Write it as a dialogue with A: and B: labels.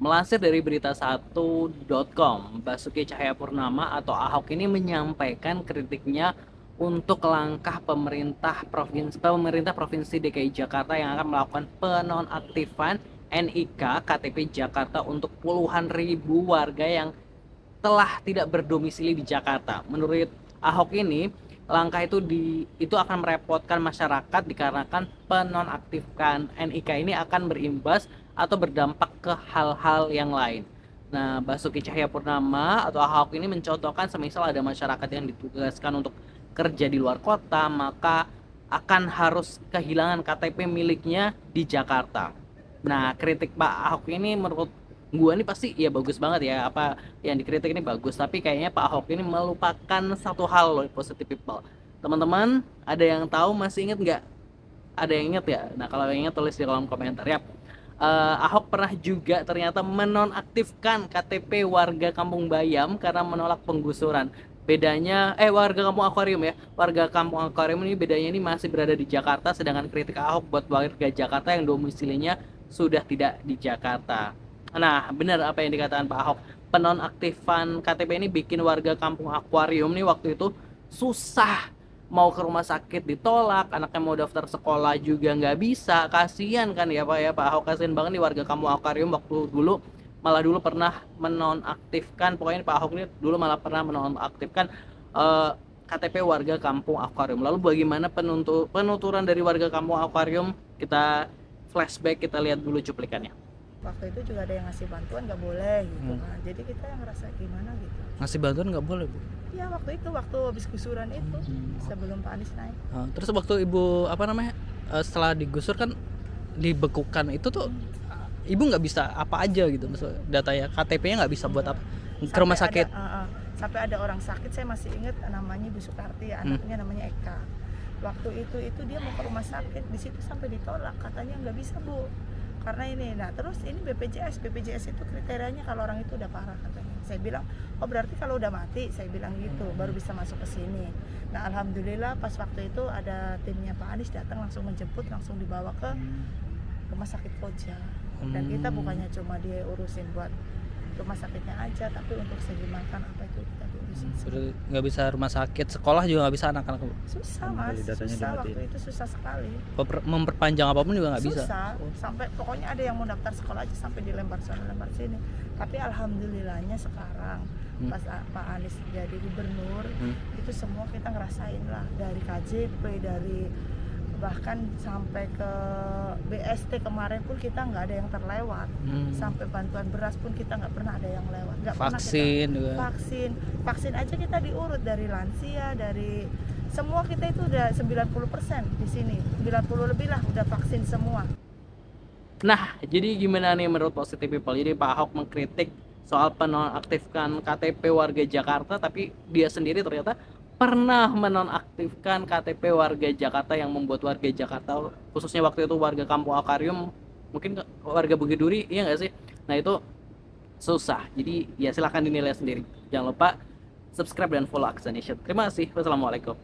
A: Melansir dari berita1.com, Basuki Cahayapurnama atau Ahok ini menyampaikan kritiknya untuk langkah pemerintah Provinsi DKI Jakarta yang akan melakukan penonaktifan NIK KTP Jakarta untuk puluhan ribu warga yang telah tidak berdomisili di Jakarta. Menurut Ahok ini, langkah itu akan merepotkan masyarakat dikarenakan penonaktifkan NIK ini akan berimbas atau berdampak ke hal-hal yang lain. Nah, Basuki Cahayapurnama atau Ahok ini mencontohkan semisal ada masyarakat yang ditugaskan untuk kerja di luar kota, maka akan harus kehilangan KTP miliknya di Jakarta. Nah, kritik Pak Ahok ini menurut gua nih pasti ya bagus banget ya, apa yang dikritik ini bagus, tapi kayaknya Pak Ahok ini melupakan satu hal loh, positive people. Teman-teman, ada yang tahu, masih inget nggak? Ada yang inget ya? Nah, kalau yang inget tulis di kolom komentar ya. Ahok pernah juga ternyata menonaktifkan KTP warga Kampung Bayam karena menolak penggusuran. Bedanya warga Kampung Akuarium ya. Warga Kampung Akuarium ini bedanya ini masih berada di Jakarta, sedangkan kritik Ahok buat warga Jakarta yang domisilinya sudah tidak di Jakarta. Nah, benar apa yang dikatakan Pak Ahok. Penonaktifan KTP ini bikin warga Kampung Akuarium nih waktu itu susah, mau ke rumah sakit ditolak, anaknya mau daftar sekolah juga nggak bisa. Kasihan kan ya Pak ya, Pak Ahok kasihan banget nih warga Kampung Akuarium waktu dulu, malah dulu pernah menonaktifkan, pokoknya Pak Ahok ini dulu malah pernah menonaktifkan KTP warga Kampung Akuarium. Lalu bagaimana penuturan dari warga Kampung Akuarium? Kita flashback, kita lihat dulu cuplikannya.
B: Waktu itu juga ada yang ngasih bantuan nggak boleh gitu kan, jadi kita yang ngerasa gimana gitu.
C: Ngasih bantuan nggak boleh, Bu?
B: Ya waktu itu, waktu habis gusuran itu, sebelum Pak Anies naik.
C: Terus waktu ibu setelah digusur kan dibekukan itu tuh, ibu nggak bisa apa aja gitu, maksudnya datanya KTP-nya nggak bisa buat apa ke rumah sakit.
B: Sampai ada orang sakit, saya masih ingat namanya Ibu Sukarti, anaknya namanya Eka. Waktu itu dia mau ke rumah sakit, di situ sampai ditolak, katanya nggak bisa Bu, karena ini. Nah terus ini BPJS itu kriterianya kalau orang itu udah parah katanya. Saya bilang, oh berarti kalau udah mati, saya bilang gitu, baru bisa masuk ke sini. Nah alhamdulillah pas waktu itu ada timnya Pak Anies datang, langsung menjemput, langsung dibawa ke rumah sakit Koja. Dan kita bukannya cuma dia urusin buat rumah sakitnya aja, tapi untuk segi makan apa itu kita diurusin.
C: Nggak bisa rumah sakit, sekolah juga nggak bisa anak-anak.
B: Susah Mas, susah waktu itu, susah sekali.
C: Memperpanjang apapun juga nggak bisa.
B: Susah, sampai pokoknya ada yang mau daftar sekolah aja sampai dilempar sana lempar sini. Tapi alhamdulillahnya sekarang pas Pak Anies jadi gubernur, itu semua kita ngerasain lah, dari KJP, dari bahkan sampai ke BST kemarin pun kita nggak ada yang terlewat. Sampai bantuan beras pun kita nggak pernah ada yang lewat.
C: Vaksin juga.
B: Vaksin aja kita diurut, dari lansia, dari semua kita itu udah 90% di sini, 90 lebih lah udah vaksin semua.
A: Nah, jadi gimana nih menurut positive people? Jadi Pak Ahok mengkritik soal penonaktifkan KTP warga Jakarta, tapi dia sendiri ternyata pernah menonaktifkan KTP warga Jakarta yang membuat warga Jakarta, khususnya waktu itu warga Kampung Akuarium, mungkin warga Bukit Duri, iya nggak sih? Nah itu susah, jadi ya silahkan dinilai sendiri. Jangan lupa subscribe dan follow Aksa Nation. Terima kasih, wassalamualaikum.